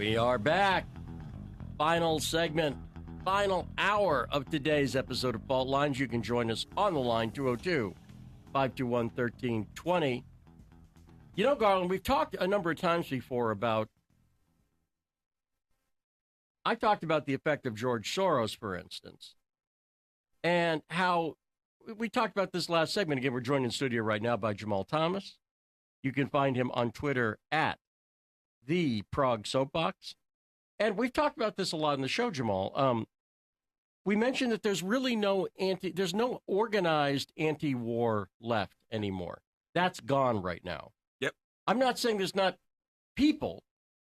We are back. Final segment, final hour of today's episode of Fault Lines. You can join us on the line, 202-521-1320. You know, Garland, we've talked a number of times before about, I talked about the effect of George Soros, for instance, and how we talked about this last segment. Again, we're joined in studio right now by Jamal Thomas. You can find him on Twitter at the Prague Soapbox. And we've talked about this a lot in the show, Jamal. We mentioned that there's really there's no organized anti-war left anymore. That's gone right now. Yep. I'm not saying there's not people.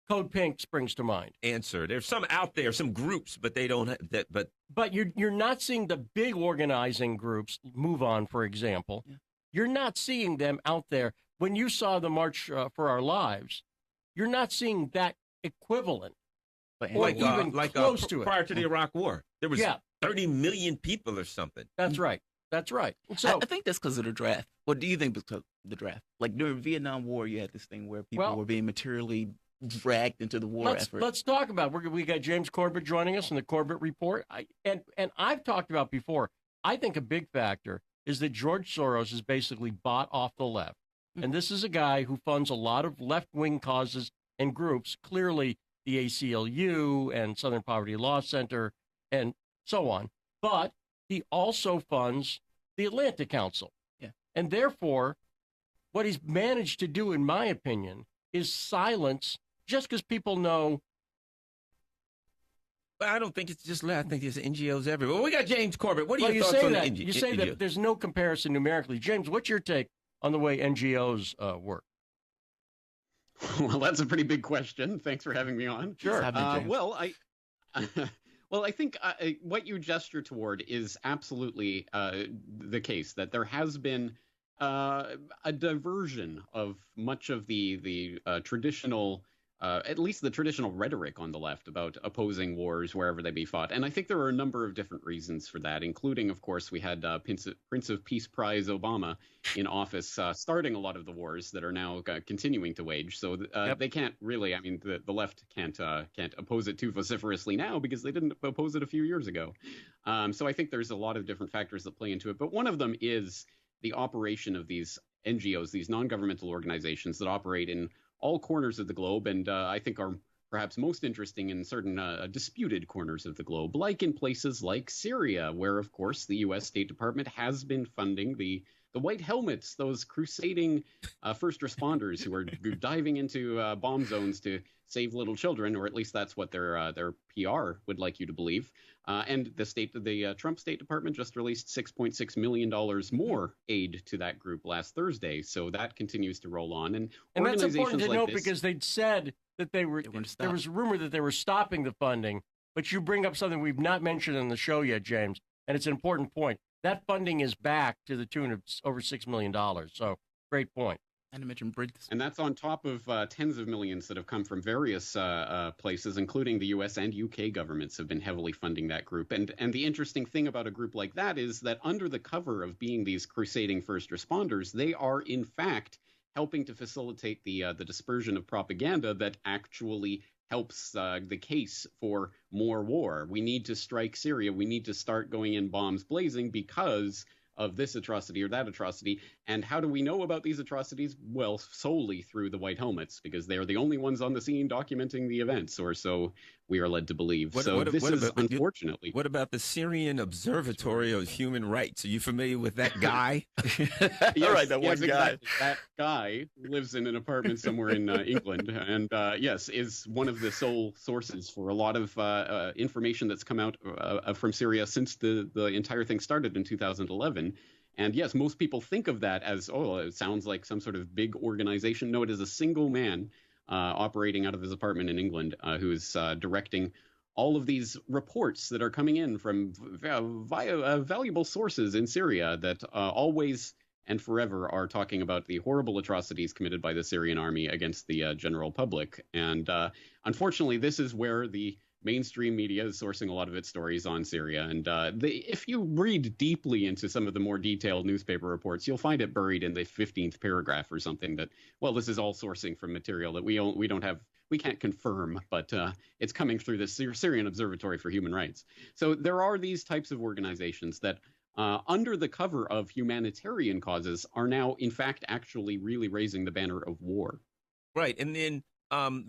Code Pink springs to mind. Answer. There's some out there, some groups, but they don't have that. But you're not seeing the big organizing groups move on, for example. Yeah. You're not seeing them out there. When you saw the March for Our Lives, you're not seeing that equivalent. Or even close to it. Prior to the Iraq War, there was 30 million people or something. That's right. That's right. So I think that's because of the draft. What do you think because of the draft? Like during the Vietnam War, you had this thing where people were being materially dragged into the war effort. Let's talk about it. We got James Corbett joining us in the Corbett Report. And I've talked about before, I think a big factor is that George Soros is basically bought off the left. Mm-hmm. And this is a guy who funds a lot of left-wing causes and groups, clearly the ACLU and Southern Poverty Law Center and so on. But he also funds the Atlantic Council. Yeah. And therefore, what he's managed to do, in my opinion, is silence just because people know. But I don't think it's just left. I think there's NGOs everywhere. Well, we got James Corbett. What are your thoughts on NGOs? You say that there's no comparison numerically. James, what's your take on the way NGOs work? Well, that's a pretty big question. Thanks for having me on. Sure. I think what you gesture toward is absolutely the case, that there has been a diversion of much of the traditional, at least the traditional rhetoric on the left about opposing wars wherever they be fought. And I think there are a number of different reasons for that, including, of course, we had Prince of Peace Prize Obama in office starting a lot of the wars that are now continuing to wage. So they can't really, I mean, the left can't oppose it too vociferously now because they didn't oppose it a few years ago. So I think there's a lot of different factors that play into it. But one of them is the operation of these NGOs, these non-governmental organizations that operate in all corners of the globe, and I think are perhaps most interesting in certain disputed corners of the globe, like in places like Syria, where, of course, the U.S. State Department has been funding the White Helmets, those crusading first responders who are diving into bomb zones to save little children, or at least that's what their PR would like you to believe. And the Trump State Department just released $6.6 million more aid to that group last Thursday. So that continues to roll on. And that's important to note because they'd said that there was a rumor that they were stopping the funding. But you bring up something we've not mentioned in the show yet, James, and it's an important point. That funding is back to the tune of over $6 million. So great point. And I mentioned Briggs. And that's on top of tens of millions that have come from various places, including the U.S. and U.K. governments have been heavily funding that group. And the interesting thing about a group like that is that under the cover of being these crusading first responders, they are, in fact, helping to facilitate the dispersion of propaganda that actually helps the case for more war. We need to strike Syria. We need to start going in bombs blazing because of this atrocity or that atrocity. And how do we know about these atrocities? Well, solely through the White Helmets, because they are the only ones on the scene documenting the events, or so we are led to believe. Unfortunately. What about the Syrian Observatory of Human Rights? Are you familiar with that guy? Yes, right, that one guy. Exactly. That guy lives in an apartment somewhere in England, and is one of the sole sources for a lot of information that's come out from Syria since the entire thing started in 2011. And yes, most people think of that as, it sounds like some sort of big organization. No, it is a single man operating out of his apartment in England who is directing all of these reports that are coming in from valuable sources in Syria that always and forever are talking about the horrible atrocities committed by the Syrian army against the general public. And unfortunately, this is where the mainstream media is sourcing a lot of its stories on Syria. And if you read deeply into some of the more detailed newspaper reports, you'll find it buried in the 15th paragraph or something that, well, this is all sourcing from material that we don't have we can't confirm, but it's coming through the Syrian Observatory for Human Rights. So there are these types of organizations that, under the cover of humanitarian causes, are now, in fact, actually really raising the banner of war. Right, and then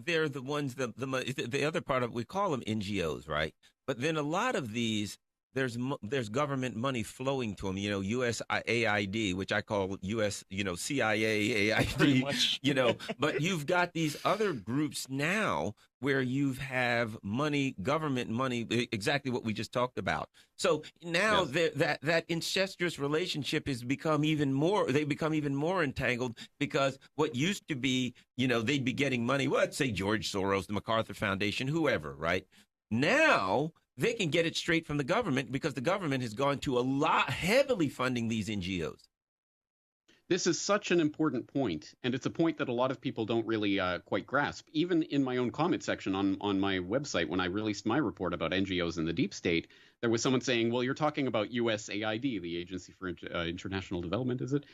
they're the ones the other part of, we call them NGOs, right? But then a lot of these, there's government money flowing to them. You know, USAID, which I call US, CIA, AID. But you've got these other groups now where you have money, government money, exactly what we just talked about. So now that incestuous relationship has become even more. They become even more entangled, because what used to be, they'd be getting money. Well, let's say George Soros, the MacArthur Foundation, whoever, right? Now they can get it straight from the government, because the government has gone to a lot heavily funding these NGOs. This is such an important point, and it's a point that a lot of people don't really quite grasp. Even in my own comment section on my website, when I released my report about NGOs in the deep state, there was someone saying, well, you're talking about USAID, the Agency for International Development, is it?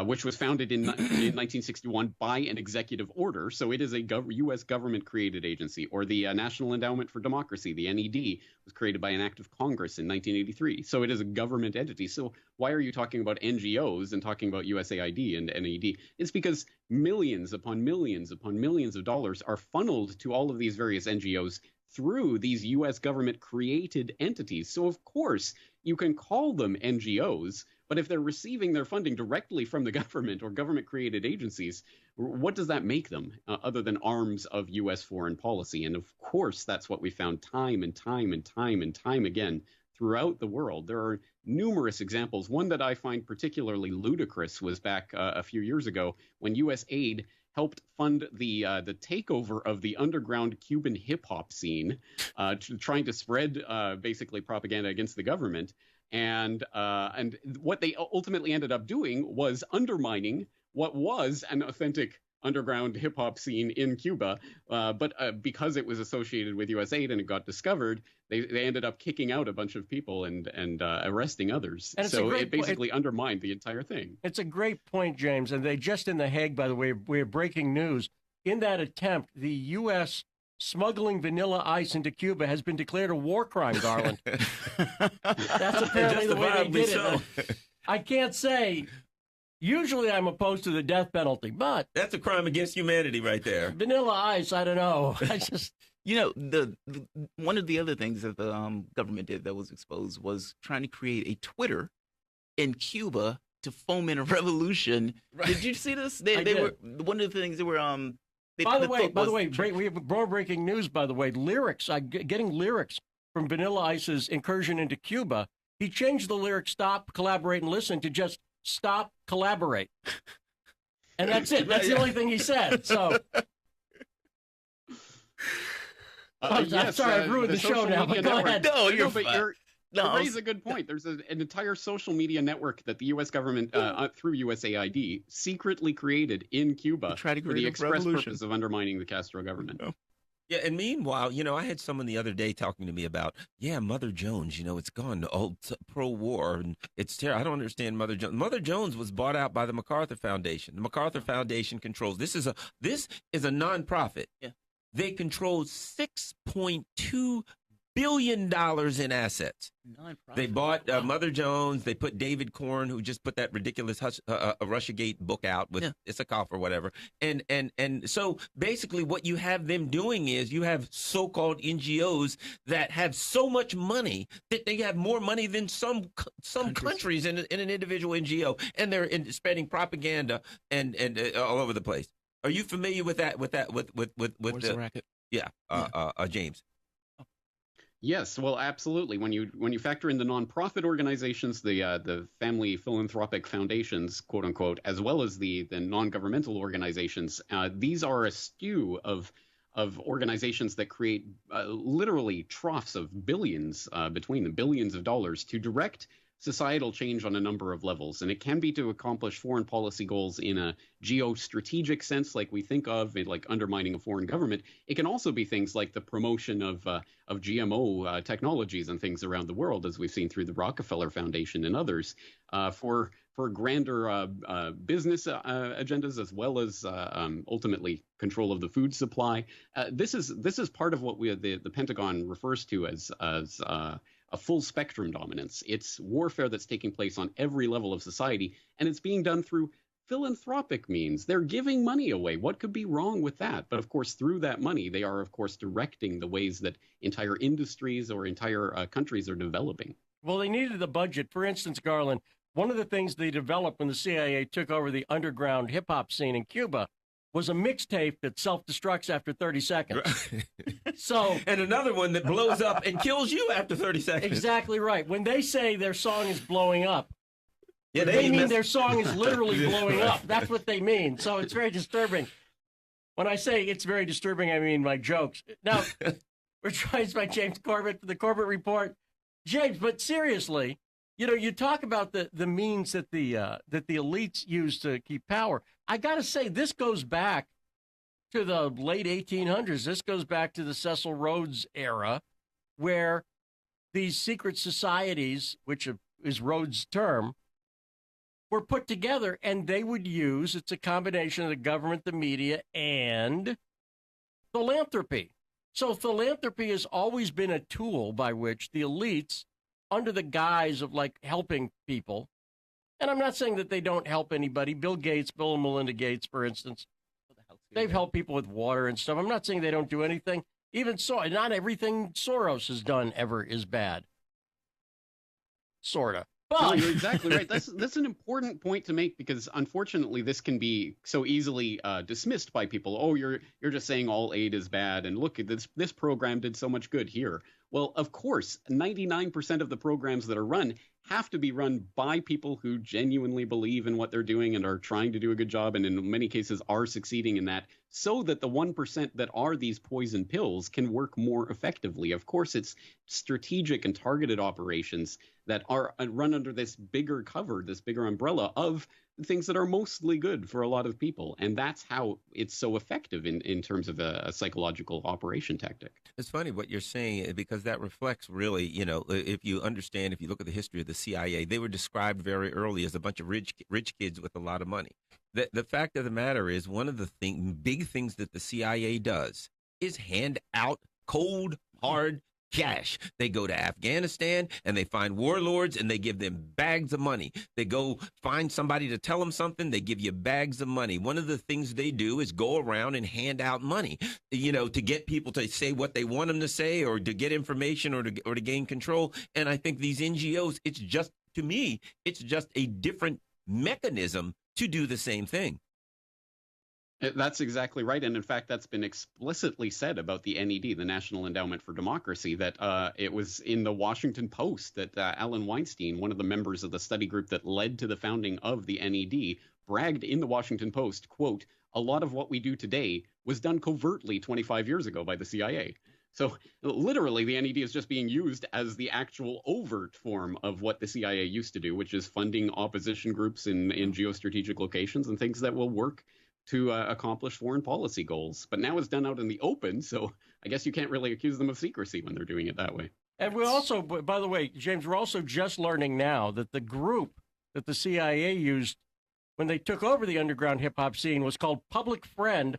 Which was founded in 1961 by an executive order. So it is a U.S. government-created agency. Or the National Endowment for Democracy, the NED, was created by an act of Congress in 1983. So it is a government entity. So why are you talking about NGOs and talking about USAID and NED? It's because millions upon millions upon millions of dollars are funneled to all of these various NGOs through these U.S. government-created entities. So, of course, you can call them NGOs, but if they're receiving their funding directly from the government or government-created agencies, what does that make them other than arms of U.S. foreign policy? And, of course, that's what we found time and time and time and time again throughout the world. There are numerous examples. One that I find particularly ludicrous was back a few years ago when U.S. aid helped fund the takeover of the underground Cuban hip hop scene, trying to spread basically propaganda against the government. And what they ultimately ended up doing was undermining what was an authentic underground hip hop scene in Cuba. But because it was associated with US aid and it got discovered, they ended up kicking out a bunch of people and arresting others. And so it basically undermined the entire thing. It's a great point, James. And they just in The Hague, by the way, we're breaking news. In that attempt, the U.S. smuggling vanilla ice into Cuba has been declared a war crime, Garland. That's apparently the way they did it. I can't say. Usually I'm opposed to the death penalty, but that's a crime against humanity right there. Vanilla ice, I don't know. I just... the one of the other things that the government did that was exposed was trying to create a Twitter in Cuba to foment a revolution. Right. Did you see this? They were one of the things they were By the way, we have more breaking news. By the way, lyrics. Getting lyrics from Vanilla Ice's incursion into Cuba. He changed the lyrics "Stop, collaborate, and listen" to just "Stop, collaborate," and that's it. That's the only thing he said. So. I'm sorry, I've ruined the show now, but go ahead. No, you raise a good point. There's an entire social media network that the U.S. government, through USAID, secretly created in Cuba for the express purpose of undermining the Castro government. Yeah, and meanwhile, I had someone the other day talking to me about, Mother Jones, it's gone all pro-war, and it's terrible. I don't understand Mother Jones. Mother Jones was bought out by the MacArthur Foundation. The MacArthur Foundation controls. This is a nonprofit. Yeah. They control $6.2 billion in assets. They bought Mother Jones. They put David Korn, who just put that ridiculous Russiagate book out with Issakoff or whatever. And so basically what you have them doing is you have so-called NGOs that have so much money that they have more money than some countries in an individual NGO, and they're spreading propaganda and all over the place. Are you familiar with that? With the racket? Yeah, James. Yes, well, absolutely. When you factor in the nonprofit organizations, the family philanthropic foundations, quote unquote, as well as the non-governmental organizations, these are a stew of organizations that create literally troughs of billions between them, billions of dollars to direct societal change on a number of levels. And it can be to accomplish foreign policy goals in a geostrategic sense, like we think of, like undermining a foreign government. It can also be things like the promotion of GMO technologies and things around the world, as we've seen through the Rockefeller Foundation and others, for for grander business agendas, as well as ultimately control of the food supply. This is part of what the Pentagon refers to as a full spectrum dominance. It's warfare that's taking place on every level of society, and it's being done through philanthropic means. They're giving money away. What could be wrong with that? But of course, through that money, they are, of course, directing the ways that entire industries or entire countries are developing. Well, they needed the budget. For instance, Garland, one of the things they developed when the CIA took over the underground hip-hop scene in Cuba was a mixtape that self-destructs after 30 seconds. So, and another one that blows up and kills you after 30 seconds. Exactly right. When they say their song is blowing up, yeah, they mean their song is literally blowing up. That's what they mean. So it's very disturbing. When I say it's very disturbing, I mean my jokes. Now, we're joined by James Corbett for the Corbett Report. James, but seriously, you know, you talk about the means that the elites use to keep power. I got to say, this goes back to the late 1800s. This goes back to the Cecil Rhodes era, where these secret societies, which is Rhodes' term, were put together, and they would use, it's a combination of the government, the media, and philanthropy. So philanthropy has always been a tool by which the elites, under the guise of like helping people, and I'm not saying that they don't help anybody. Bill and Melinda Gates, for instance, they've helped people with water and stuff. I'm not saying they don't do anything. Even so, not everything Soros has done ever is bad. Sorta. But no, you're exactly right. That's an important point to make, because unfortunately this can be so easily dismissed by people. Oh, you're just saying all aid is bad, and look, this program did so much good here. Well, of course, 99% of the programs that are run have to be run by people who genuinely believe in what they're doing and are trying to do a good job, and in many cases are succeeding in that, so that the 1% that are these poison pills can work more effectively. Of course, it's strategic and targeted operations that are run under this bigger cover, this bigger umbrella of things that are mostly good for a lot of people. And that's how it's so effective in terms of a psychological operation tactic. It's funny what you're saying, because that reflects really, you know, if you look at the history of the CIA, they were described very early as a bunch of rich kids with a lot of money. The fact of the matter is, one of the big things that the CIA does is hand out cold, hard cash. They go to Afghanistan and they find warlords and they give them bags of money. They go find somebody to tell them something, they give you bags of money. One of the things they do is go around and hand out money, you know, to get people to say what they want them to say, or to get information, or to gain control. And I think these NGOs, to me, it's just a different mechanism to do the same thing. That's exactly right. And in fact, that's been explicitly said about the NED, the National Endowment for Democracy, that it was in the Washington Post that Alan Weinstein, one of the members of the study group that led to the founding of the NED, bragged in the Washington Post, quote, "A lot of what we do today was done covertly 25 years ago by the CIA." So literally, the NED is just being used as the actual overt form of what the CIA used to do, which is funding opposition groups in geostrategic locations and things that will work to accomplish foreign policy goals. But now it's done out in the open, so I guess you can't really accuse them of secrecy when they're doing it that way. And we also, by the way, James, we're also just learning now that the group that the CIA used when they took over the underground hip-hop scene was called Public Friend,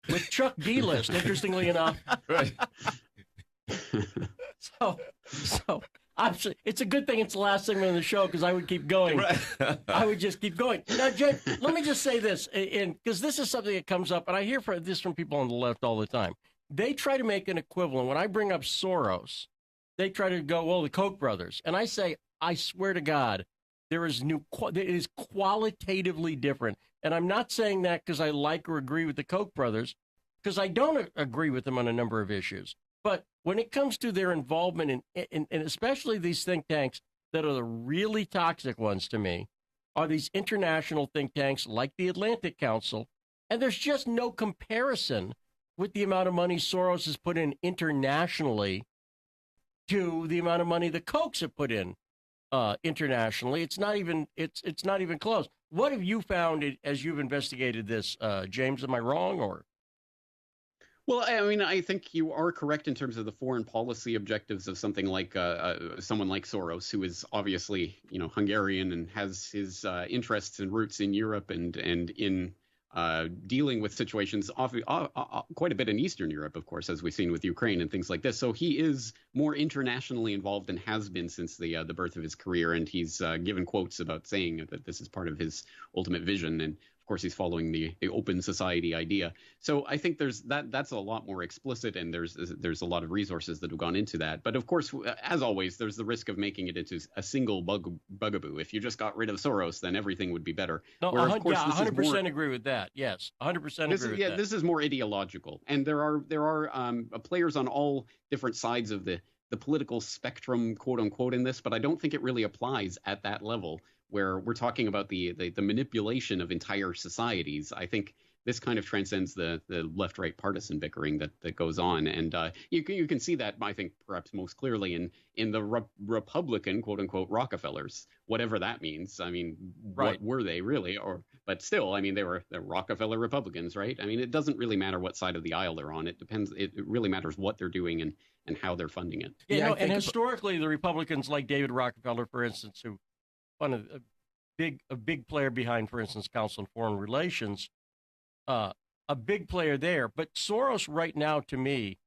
with Chuck D list, interestingly enough. Right. So it's a good thing it's the last segment of the show, because I would keep going. Right. I would just keep going. Now, Jay, let me just say this, because this is something that comes up, and I hear this from people on the left all the time. They try to make an equivalent. When I bring up Soros, they try to go, well, the Koch brothers. And I say, I swear to God, it is qualitatively different. And I'm not saying that because I like or agree with the Koch brothers, because I don't agree with them on a number of issues. But when it comes to their involvement in especially these think tanks that are the really toxic ones to me, are these international think tanks like the Atlantic Council. And there's just no comparison with the amount of money Soros has put in internationally to the amount of money the Kochs have put in internationally. It's not even close. What have you found as you've investigated this, James? Am I wrong, or? Well, I mean, I think you are correct in terms of the foreign policy objectives of something like someone like Soros, who is obviously, Hungarian and has his interests and roots in Europe and in dealing with situations quite a bit in Eastern Europe, of course, as we've seen with Ukraine and things like this. So he is more internationally involved and has been since the birth of his career. And he's given quotes about saying that this is part of his ultimate vision. And of course, he's following the open society idea. So I think that's a lot more explicit, and there's a lot of resources that have gone into that. But of course, as always, there's the risk of making it into a single bugaboo. If you just got rid of Soros, then everything would be better. No, Where, of course, 100% agree with that. Yes, 100% agree with that. This is more ideological, and there are players on all different sides of the political spectrum, quote unquote, in this. But I don't think it really applies at that level, where we're talking about the manipulation of entire societies. I think this kind of transcends the left-right partisan bickering that goes on, and you can see that, I think, perhaps most clearly in the Republican, quote unquote, Rockefellers, whatever that means. I mean, right. What were they really? But still, I mean, they're Rockefeller Republicans, right? I mean, it doesn't really matter what side of the aisle they're on. It depends. It really matters what they're doing and how they're funding it. Yeah, and historically, the Republicans, like David Rockefeller, for instance, who one of a big player behind, for instance, Council on Foreign Relations, a big player there. But Soros right now, to me,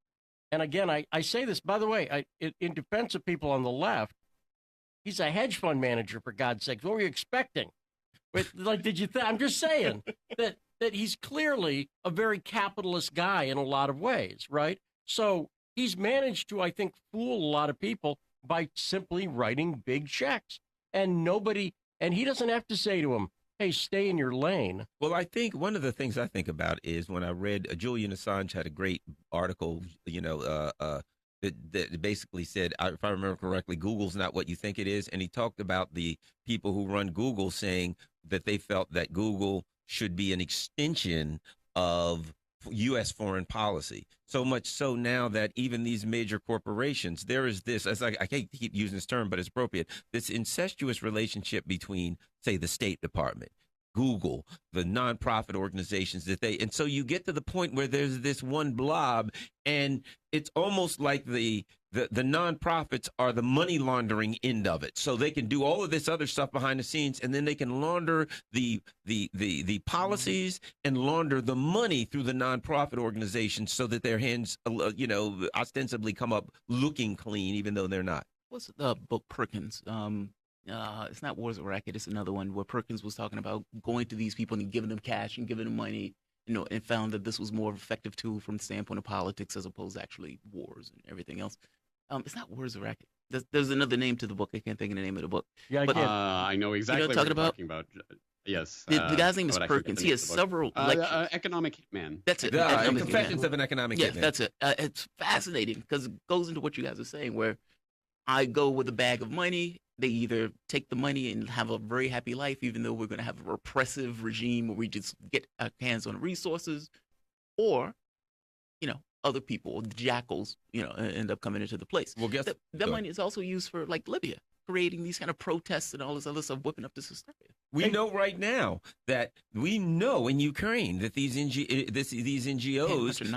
and again, I say this, by the way, in defense of people on the left, he's a hedge fund manager, for God's sake. What were you expecting? Did you I'm just saying that he's clearly a very capitalist guy in a lot of ways, right? So he's managed to, I think, fool a lot of people by simply writing big checks. And he doesn't have to say to him, hey, stay in your lane. Well, I think one of the things I think about is when I read Julian Assange had a great article, that basically said, if I remember correctly, Google's not what you think it is. And he talked about the people who run Google saying that they felt that Google should be an extension of U.S. foreign policy. So much so now that even these major corporations, there is this, I can't keep using this term, but it's appropriate, this incestuous relationship between, say, the State Department, Google, the nonprofit organizations and so you get to the point where there's this one blob, and it's almost like the nonprofits are the money laundering end of it. So they can do all of this other stuff behind the scenes, and then they can launder the policies and launder the money through the nonprofit organizations so that their hands, ostensibly come up looking clean, even though they're not. What's the book Perkins? It's not Wars of Racket. It's another one where Perkins was talking about going to these people and giving them cash and giving them money, and found that this was more effective tool from the standpoint of politics as opposed to actually wars and everything else. It's not Wars of Racket. There's another name to the book. I can't think of the name of the book. Yeah, I know exactly what you're talking about. Yes. The guy's name is Perkins. He has several Economic Hitman. That's it. Confessions of an Economic Hitman. That's it. It's fascinating because it goes into what you guys are saying, where I go with a bag of money. They either take the money and have a very happy life, even though we're going to have a repressive regime where we just get our hands on resources, or, other people, the jackals, end up coming into the place. Well, guess that money is also used for, like, Libya, creating these kind of protests and all this other stuff, whipping up this hysteria. We know right now that in Ukraine that these NGOs,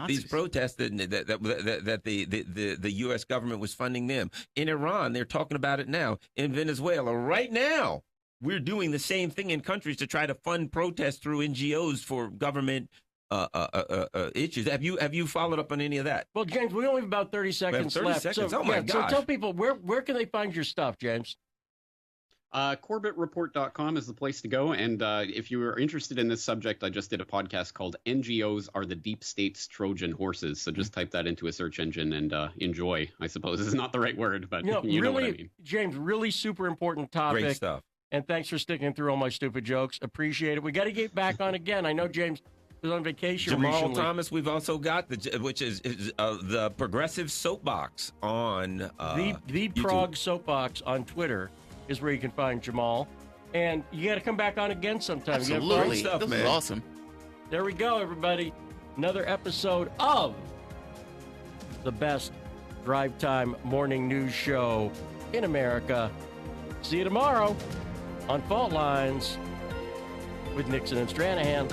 these protests that the U.S. government was funding them. In Iran, they're talking about it now. In Venezuela, right now, we're doing the same thing in countries to try to fund protests through NGOs for government issues. Have you followed up on any of that? Well, James, we only have about 30 seconds left. So, oh my gosh. So tell people, where can they find your stuff, James? CorbettReport.com is the place to go. And if you are interested in this subject, I just did a podcast called NGOs Are the Deep State's Trojan Horses. So just type that into a search engine and enjoy, I suppose. Is not the right word, but you know what I mean. James, really super important topic. Great stuff. And thanks for sticking through all my stupid jokes. Appreciate it. We got to get back on again. I know James was on vacation Jamal recently. Thomas, we've also got which is the Progressive Soapbox on the Prog Soapbox on Twitter is where you can find Jamal. And you got to come back on again sometime. Absolutely. Great stuff, this man. is awesome. There we go, everybody. Another episode of the best drive time morning news show in America. See you tomorrow on Fault Lines with Nixon and Stranahan.